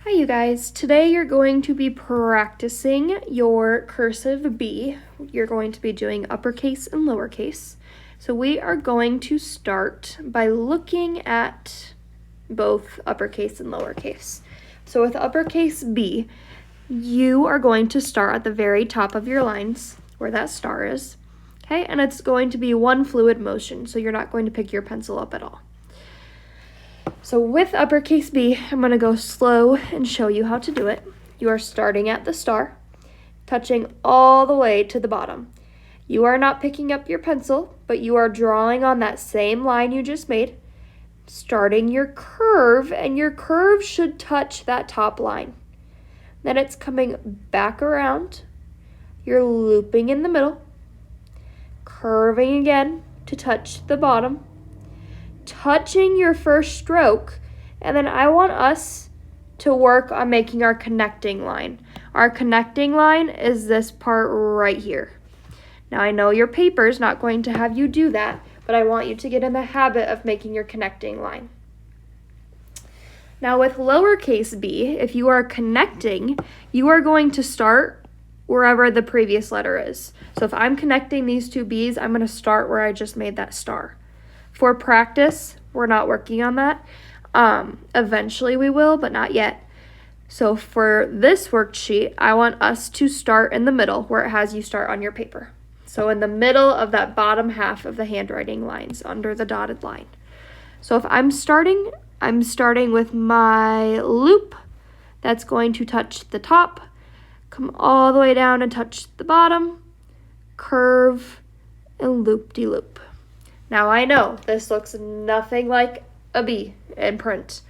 Hi you guys, today you're going to be practicing your cursive B. You're going to be doing uppercase and lowercase. So we are going to start by looking at both uppercase and lowercase. So with uppercase B, you are going to start at the very top of your lines where that star is, okay? And it's going to be one fluid motion, so you're not going to pick your pencil up at all. So with uppercase B, I'm going to go slow and show you how to do it. You are starting at the star, touching all the way to the bottom. You are not picking up your pencil, but you are drawing on that same line you just made, starting your curve, and your curve should touch that top line. Then it's coming back around. You're looping in the middle, curving again to touch the bottom, touching your first stroke, and then I want us to work on making our connecting line. Our connecting line is this part right here. Now I know your paper's not going to have you do that, but I want you to get in the habit of making your connecting line. Now with lowercase b, if you are connecting, you are going to start wherever the previous letter is. So if I'm connecting these two b's, I'm going to start where I just made that star. For practice, we're not working on that. Eventually we will, but not yet. So for this worksheet, I want us to start in the middle where it has you start on your paper. So in the middle of that bottom half of the handwriting lines under the dotted line. So if I'm starting with my loop that's going to touch the top, come all the way down and touch the bottom, curve, and loop-de-loop. Now I know this looks nothing like a B in print,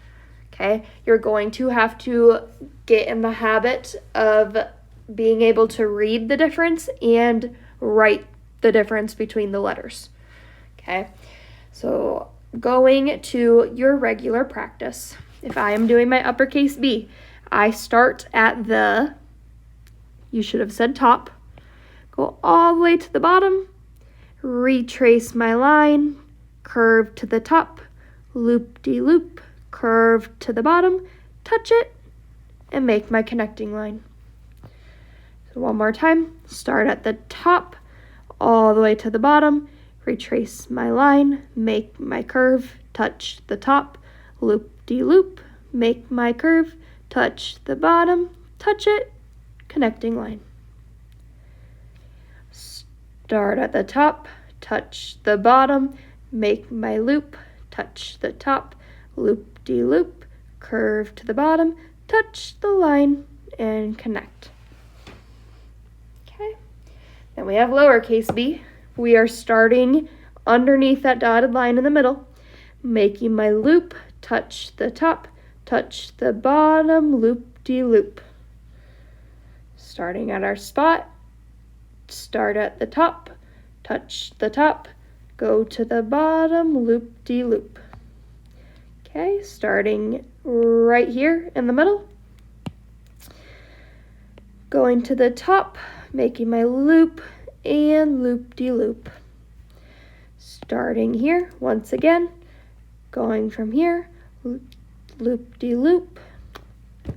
okay? You're going to have to get in the habit of being able to read the difference and write the difference between the letters, okay? So going to your regular practice, if I am doing my uppercase B, I start at the, you should have said top, go all the way to the bottom, retrace my line, curve to the top, loop-de-loop, curve to the bottom, touch it, and make my connecting line. So one more time, start at the top, all the way to the bottom, retrace my line, make my curve, touch the top, loop-de-loop, make my curve, touch the bottom, touch it, connecting line. Start at the top, touch the bottom, make my loop, touch the top, loop-de-loop, curve to the bottom, touch the line, and connect. Okay, then we have lowercase b. We are starting underneath that dotted line in the middle, making my loop, touch the top, touch the bottom, loop-de-loop. Starting at our spot, start at the top, touch the top, go to the bottom, loop-de-loop. Okay, starting right here in the middle, going to the top, making my loop and loop-de-loop. Starting here, once again, going from here, loop-de-loop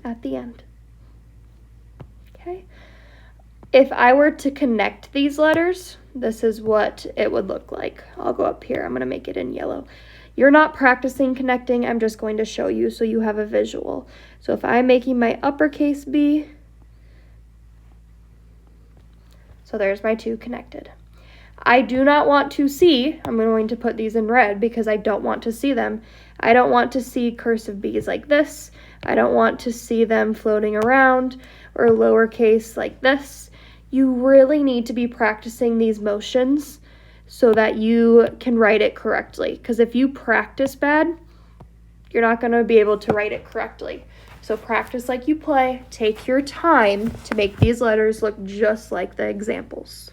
at the end. Okay. If I were to connect these letters, this is what it would look like. I'll go up here. I'm going to make it in yellow. You're not practicing connecting. I'm just going to show you so you have a visual. So if I'm making my uppercase B, so there's my two connected. I do not want to see, I'm going to put these in red because I don't want to see them. I don't want to see cursive B's like this. I don't want to see them floating around or lowercase like this. You really need to be practicing these motions so that you can write it correctly. Because if you practice bad, you're not going to be able to write it correctly. So practice like you play. Take your time to make these letters look just like the examples.